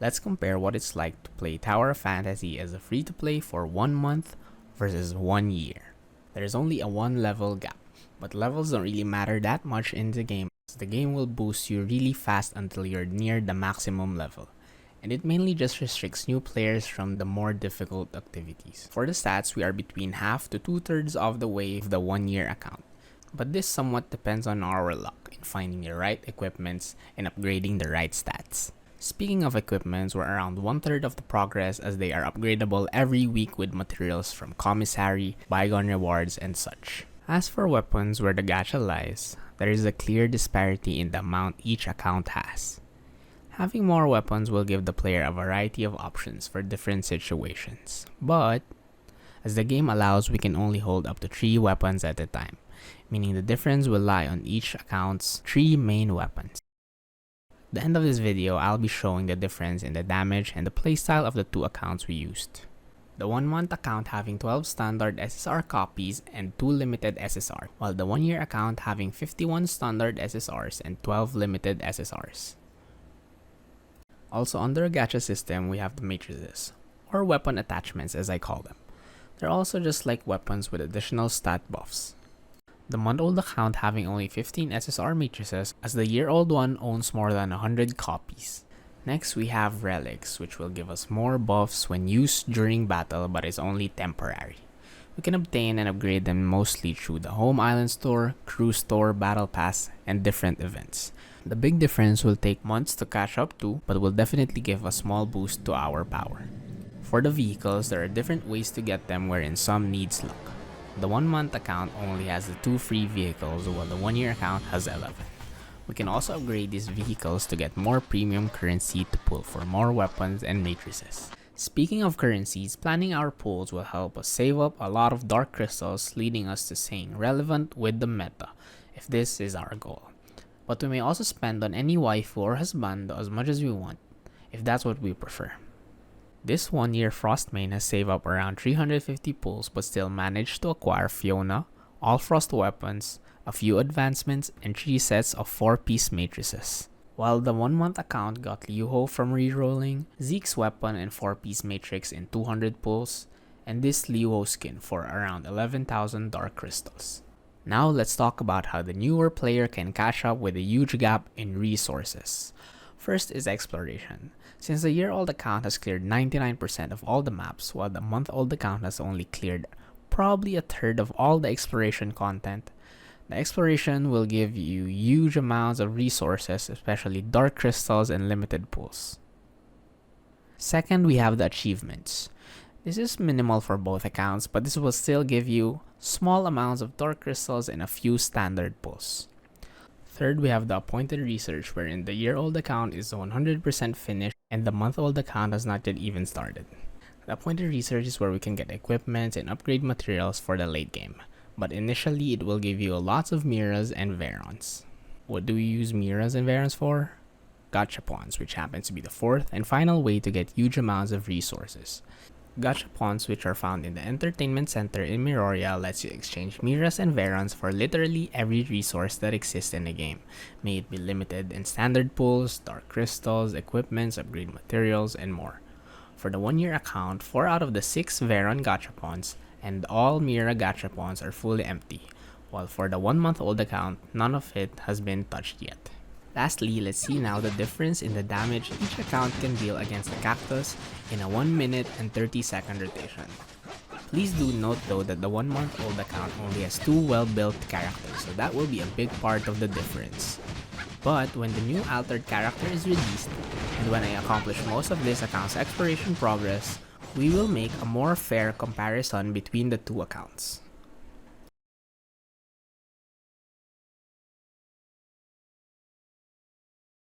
Let's compare what it's like to play Tower of Fantasy as a free-to-play for 1 month versus 1 year. There's only a 1 level gap, but levels don't really matter that much in the game, as the game will boost you really fast until you're near the maximum level, and it mainly just restricts new players from the more difficult activities. For the stats, we are between half to 2/3 of the way of the 1 year account, but this somewhat depends on our luck in finding the right equipments and upgrading the right stats. Speaking of equipments, we're around 1/3 of the progress as they are upgradable every week with materials from commissary, bygone rewards, and such. As for weapons, where the gacha lies, there is a clear disparity in the amount each account has. Having more weapons will give the player a variety of options for different situations, but as the game allows, we can only hold up to 3 weapons at a time, meaning the difference will lie on each account's 3 main weapons. At the end of this video, I'll be showing the difference in the damage and the playstyle of the 2 accounts we used. The 1 month account having 12 standard SSR copies and 2 limited SSR, while the 1 year account having 51 standard SSRs and 12 limited SSRs. Also, under a gacha system, we have the matrices, or weapon attachments as I call them. They're also just like weapons with additional stat buffs. The month-old account having only 15 SSR matrices, as the year-old one owns more than 100 copies. Next, we have Relics, which will give us more buffs when used during battle but is only temporary. We can obtain and upgrade them mostly through the Home Island Store, Crew Store, Battle Pass, and different events. The big difference will take months to catch up to, but will definitely give a small boost to our power. For the vehicles, there are different ways to get them wherein some needs luck. The 1 month account only has the 2 free vehicles, while the 1 year account has 11. We can also upgrade these vehicles to get more premium currency to pull for more weapons and matrices. Speaking of currencies, planning our pulls will help us save up a lot of dark crystals, leading us to staying relevant with the meta, if this is our goal. But we may also spend on any waifu or husband as much as we want, if that's what we prefer. This 1 year Frost main has saved up around 350 pulls but still managed to acquire Fiona, all Frost weapons, a few advancements, and 3 sets of 4-piece matrices. While the 1 month account got Liuho from rerolling, Zeke's weapon and 4-piece matrix in 200 pulls, and this Liuho skin for around 11,000 dark crystals. Now let's talk about how the newer player can catch up with a huge gap in resources. First is exploration. Since the year-old account has cleared 99% of all the maps, while the month-old account has only cleared probably a third of all the exploration content, the exploration will give you huge amounts of resources, especially dark crystals and limited pools. Second, we have the achievements. This is minimal for both accounts, but this will still give you small amounts of dark crystals and a few standard pulls. Third, we have the appointed research, wherein the year-old account is 100% finished and the month-old account has not yet even started. The appointed research is where we can get equipment and upgrade materials for the late game, but initially it will give you lots of miras and verons. What do we use miras and verons for? Gachapons, which happens to be the 4th and final way to get huge amounts of resources. Gachapons, which are found in the entertainment center in Miroria, lets you exchange miras and verons for literally every resource that exists in the game, may it be limited and standard pools, dark crystals, equipments, upgrade materials, and more. For the 1 year account, 4 out of the 6 Veron Gachapons and all Mira Gachapons are fully empty, while for the 1 month old account, none of it has been touched yet. Lastly, let's see now the difference in the damage each account can deal against the Cactus in a 1 minute and 30-second rotation. Please do note though that the 1 month old account only has 2 well-built characters, so that will be a big part of the difference. But when the new altered character is released, and when I accomplish most of this account's exploration progress, we will make a more fair comparison between the 2 accounts.